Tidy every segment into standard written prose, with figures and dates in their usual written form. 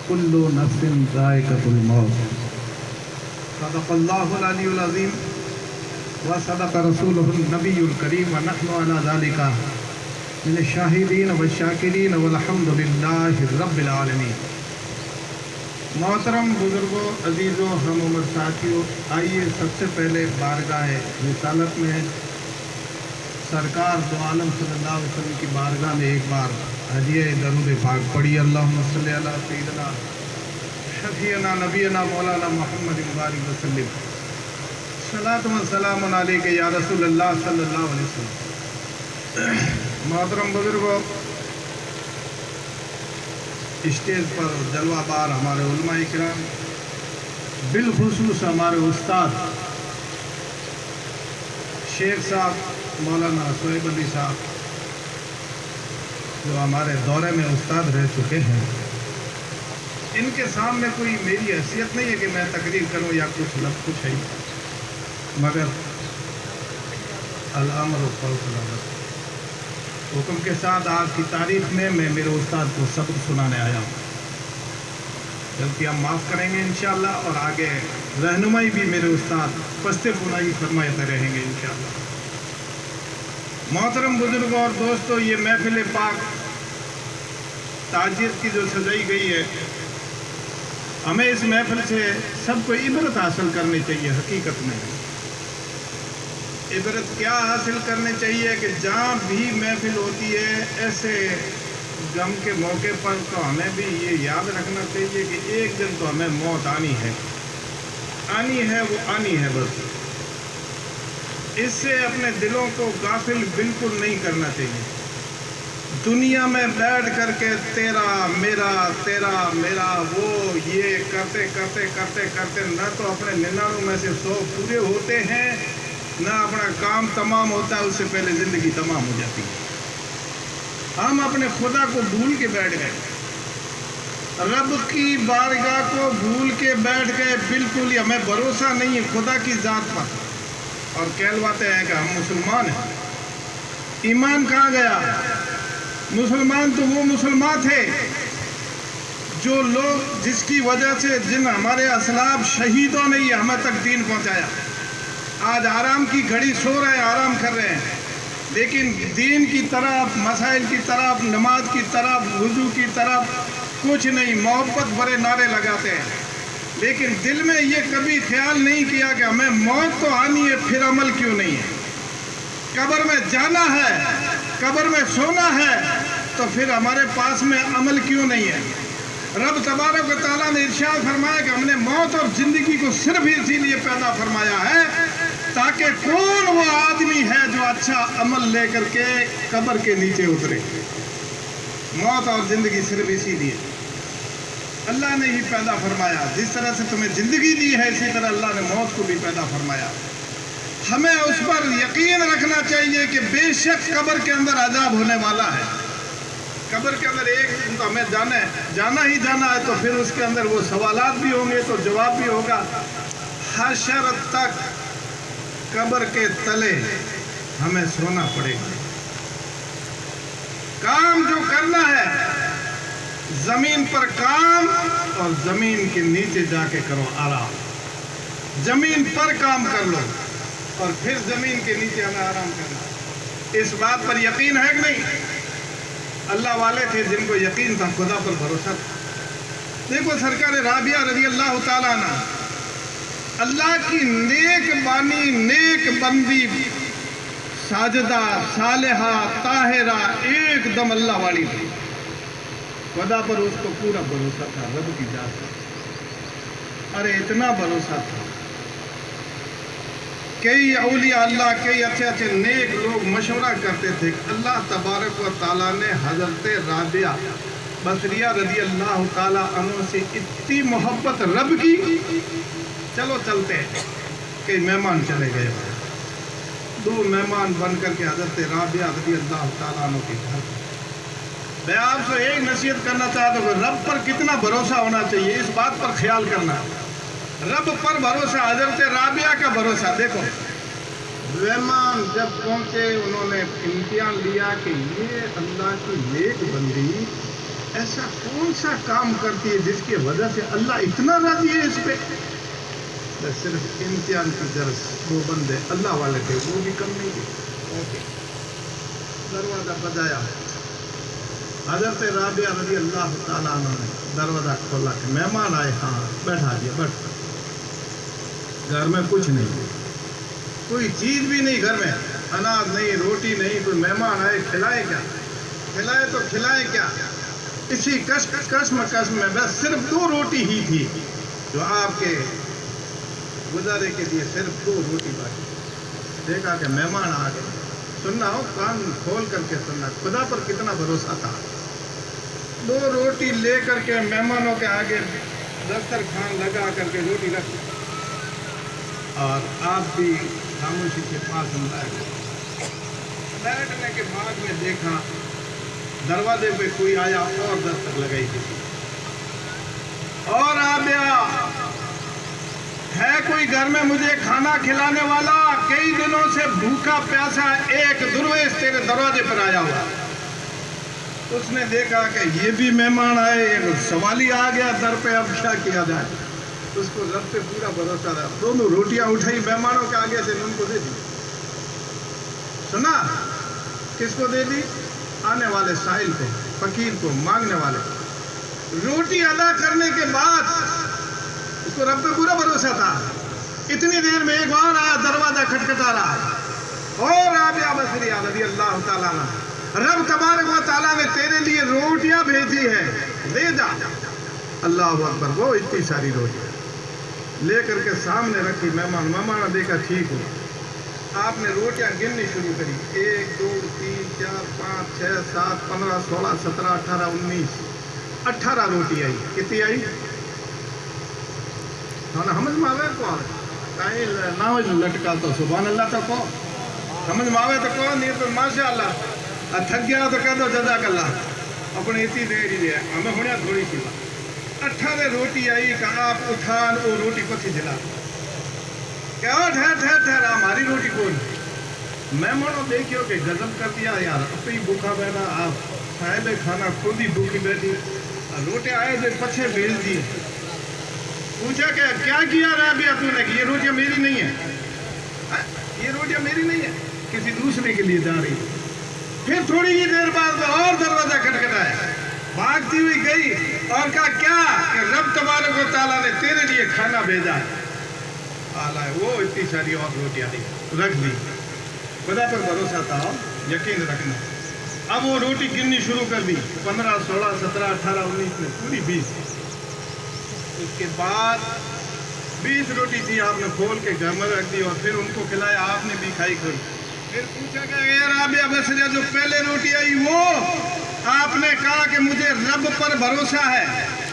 कुल्लु नफ्सिन ज़ाइक़तुल मौत। सदक़ल्लाहुल अलियुल अज़ीम व सदक़ रसूलुहुन नबियुल करीम व नहनु अला ज़ालिका मिन शाहिदीन व शाकिरीन वल्हम्दुलिल्लाहि रब्बिल आलमीन। मोहतरम बुजुर्गों, अजीज़ों, हम उम्र साथियों, आइए सबसे पहले बारगाह रिसालत में सरकार दो आलम सल्लल्लाहु अलैहि वसल्लम की बारगाह में एक बार हदिया दरूद पाक पढ़ी। अल्लाहुम्मा सल्ली अला सय्यिदना शफीअना नबीना मौलाना मुहम्मद बारिक वसल्लम सलातु व सलामुन अलैका या रसूलल्लाह सल्लल्लाहु अलैहि वसल्लम। मोहतरम बुजुर्गों, स्टेज पर जलवाबार हमारे उलमा इकराम, बिलखुसूस हमारे उस्ताद शेख साहब मौलाना सोहेब अली साहब, जो हमारे दौरे में उस्ताद रह चुके हैं, इनके सामने कोई मेरी हैसियत नहीं है कि मैं तकरीर करूं या कुछ लफ्ज़ कुछ है, मगर अल-अम्र फ़ौक़ हुक्म के साथ आज की तारीख में मैं मेरे उस्ताद को सबक सुनाने आया हूँ। गलतियाँ माफ़ करेंगे इंशाअल्लाह, और आगे रहनुमाई भी मेरे उस्ताद पस्ते पुनाई फरमाते रहेंगे इंशाअल्लाह। मोहतरम बुजुर्गों और दोस्तों, ये महफिल पाक ताजियत की जो सजाई गई है, हमें इस महफिल से सबको इबरत हासिल करनी चाहिए। हकीकत में इबरत क्या हासिल करनी चाहिए कि जहाँ भी महफिल होती है, ऐसे गम के मौके पर तो हमें भी ये याद रखना चाहिए कि एक दिन तो हमें मौत आनी है, वो आनी है बस। इससे अपने दिलों को गाफिल बिल्कुल नहीं करना चाहिए। दुनिया में बैठ करके तेरा मेरा वो ये करते करते करते करते न तो अपने 99 में से 100 पूरे होते हैं, ना अपना काम तमाम होता है, उससे पहले ज़िंदगी तमाम हो जाती है। हम अपने खुदा को भूल के बैठ गए, रब की बारगाह को भूल के बैठ गए, बिल्कुल ही हमें भरोसा नहीं है खुदा की ज़ात पर, और कहलवाते हैं कि हम मुसलमान हैं। ईमान कहाँ गया? मुसलमान तो वो मुसलमान थे जो लोग, जिसकी वजह से जिन हमारे असलाफ शहीदों ने ये हमें तक दीन पहुँचाया। आज आराम की घड़ी सो रहे हैं, आराम कर रहे हैं, लेकिन दीन की तरफ, मसाइल की तरफ, नमाज की तरफ, वुज़ू की तरफ कुछ नहीं, मोहब्बत भरे नारे लगाते हैं, लेकिन दिल में ये कभी ख्याल नहीं किया कि हमें मौत तो आनी है, फिर अमल क्यों नहीं है? कब्र में जाना है, कब्र में सोना है, तो फिर हमारे पास में अमल क्यों नहीं है? रब तबारक व तआला ने इरशाद फरमाया कि हमने मौत और ज़िंदगी को सिर्फ इसीलिए पैदा फरमाया है ताकि कौन वो आदमी है जो अच्छा अमल लेकर के कब्र के नीचे उतरे। मौत और ज़िंदगी सिर्फ इसीलिए अल्लाह ने ही पैदा फरमाया। जिस तरह से तुम्हें ज़िंदगी दी है, इसी तरह अल्लाह ने मौत को भी पैदा फरमाया। हमें उस पर यकीन रखना चाहिए कि बेशक कब्र के अंदर अजाब होने वाला है। कब्र के अंदर एक दिन तो हमें जाना ही जाना है, तो फिर उसके अंदर वो सवालात भी होंगे, तो जवाब भी होगा। हशर तक कब्र के तले हमें सोना पड़ेगा। काम जो करना है जमीन पर काम, और जमीन के नीचे जाके करो आराम। जमीन पर काम कर लो और फिर जमीन के नीचे हमें आराम करना। इस बात पर यकीन है कि नहीं? अल्लाह वाले थे जिनको यकीन था, खुदा पर भरोसा था। देखो सरकार राबिया रज़ी अल्लाह ताला अन्हा, अल्लाह की नेक बानी, नेक बंदी, साजदा, सालेहा, ताहिरा, एकदम अल्लाह वाली थी। खुदा पर उसको पूरा भरोसा था, रब की जात पर। अरे इतना भरोसा था, कई औलिया अल्लाह, कई अच्छे अच्छे नेक लोग मशवरा करते थे। अल्लाह तबारक व तआला ने हज़रत राबिया बसरिया रज़ी अल्लाह ताला अन्हा से इतनी मोहब्बत रब की, चलो चलते हैं। कई मेहमान चले गए, 2 मेहमान बन करके हज़रत राबिया रज़ी अल्लाह ताला अन्हा के घर। मैं आपसे एक नसीहत करना चाहता हूँ, रब पर कितना भरोसा होना चाहिए, इस बात पर ख्याल करना। रब पर भरोसा, हज़रत राबिया का भरोसा। देखो मेहमान जब पहुँचे, उन्होंने इम्तिहान लिया कि ये अल्लाह की नेक बंदी ایسا کون سا کام کرتی ہے جس کی وجہ سے اللہ اتنا راضی ہے اس پہ؟ بس صرف امتحان کی غرض وہ بندے اللہ والے تھے، وہ بھی کم نہیں تھے۔ دروازہ بجایا، حضرت رابعہ رضی اللہ تعالیٰ عنہ نے دروازہ کھولا کہ مہمان آئے، ہاں بیٹھا دیا، بیٹھ۔ گھر میں کچھ نہیں، کوئی چیز بھی نہیں، گھر میں اناج نہیں، روٹی نہیں، کوئی مہمان آئے کھلائے کیا؟ کھلائے تو کھلائے کیا؟ اسی کشمکش میں بس صرف 2 روٹی ہی تھی جو آپ کے گزارے کے لیے صرف 2 روٹی باقی۔ دیکھا کہ مہمان آ گئے، سننا ہو کان کھول کر کے سننا، خدا پر کتنا بھروسہ تھا۔ 2 روٹی لے کر کے مہمانوں کے آگے دسترخوان لگا کر کے روٹی رکھ، اور آپ بھی خاموشی کے پاس بیٹھنے کے بعد میں دیکھا دروازے پہ کوئی آیا اور دستک لگائی کسی، اور آ گیا ہے کوئی گھر میں مجھے کھانا کھلانے والا؟ کئی دنوں سے بھوکا پیاسا ایک درویش تیرے دروازے پر آیا ہوا۔ اس نے دیکھا کہ یہ بھی مہمان آئے، ایک سوالی آ گیا در پہ، اب کیا کیا جائے؟ اس کو رب پہ پورا بھروسہ تھا، 2 روٹیاں اٹھائی مہمانوں کے آگے سے، ان کو دے دی۔ سنا کس کو دے دی؟ آنے والے سائل کو، فقیر کو، مانگنے والے کو۔ روٹی ادا کرنے کے بعد اس کو رب پہ پورا بھروسہ تھا۔ اتنی دیر میں ایک اور آیا، دروازہ کھٹکھٹا رہا، اور رابعہ بصریہ رضی اللہ تعالیٰ عنہ، رب تبارک و تعالیٰ نے تیرے لیے روٹیاں بھیجی ہے، لے جا۔ اللہ اکبر، وہ اتنی ساری روٹیاں لے کر کے سامنے رکھی۔ مہمان نے دیکھا ٹھیک ہو، آپ نے روٹیاں گننی شروع کری، 1 2 3 4 5 6 7 15 16 17 18 19 18 روٹی آئی۔ کتنی آئی؟ سمجھ میں آوے کو کہیں نہ ہو لٹکا تو سبحان اللہ تو کو سمجھ میں آوے تو کو نہیں تو ماشاء اللہ، تھک گیا تو کہہ دو جزاک اللہ، اپنی اتنی دیر ہی دیا ہمیں ہونے تھوڑی سی 18 روٹی آئی کہ آپ اٹھان وہ روٹی کو تھی جلا، کیا ٹھہر ہماری روٹی کون؟ مہمانوں دیکھیو کہ غضب کر دیا یار، اپنی بھوکا بیٹھا، آپ صاحب کھانا خود ہی بھوکی بیٹھی، روٹی آئے جو پچھے بھیج دی۔ پوچھا کہ کیا کیا رابعہ تو نے کہ یہ روٹیاں میری نہیں ہیں، یہ روٹیاں میری نہیں ہیں، کسی دوسرے کے لیے جا رہی۔ پھر تھوڑی ہی دیر بعد اور دروازہ کھٹکھٹایا، بھاگتی ہوئی گئی اور کہا کیا؟ کہ رب تبارک و تعالیٰ نے تیرے لیے کھانا بھیجا ہے۔ آلہ وہ اتنی ساری اور روٹیاں دی، رکھ دی۔ خدا پر بھروسہ تھا، یقین رکھنا۔ اب وہ روٹی گننی شروع کر دی، 15 16 17 18 19 میں پوری 20۔ اس کے بعد 20 روٹی تھی، آپ نے کھول کے گھر میں رکھ دی اور پھر ان کو کھلایا، آپ نے بھی کھائی کھائی۔ پھر پوچھا کہ اے رابعہ بصریہ جو پہلے روٹی آئی وہ؟ آپ نے کہا کہ مجھے رب پر بھروسہ ہے،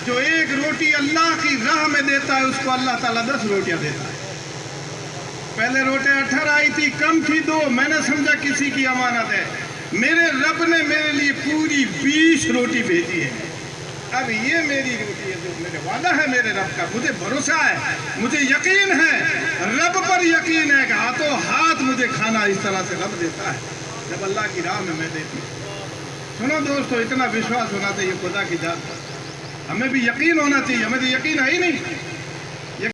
جو 1 روٹی اللہ کی راہ میں دیتا ہے اس کو اللہ تعالیٰ 10 روٹیاں دیتا ہے۔ پہلے روٹی 18 آئی تھی، کم تھی 2، میں نے سمجھا کسی کی امانت ہے، میرے رب نے میرے لیے پوری 20 روٹی بھیجی ہے۔ اب یہ میری روٹی ہے جو میرے وعدہ ہے میرے رب کا، مجھے بھروسہ ہے، مجھے یقین ہے، رب پر یقین ہے کہ ہاتھوں ہاتھ مجھے کھانا اس طرح سے رب دیتا ہے جب اللہ کی راہ میں دیتی ہوں۔ سنو دوستو، اتنا وشواس ہونا چاہیے خدا کی ذات پر، ہمیں بھی یقین ہونا چاہیے، ہمیں تو یقین ہے ہی نہیں۔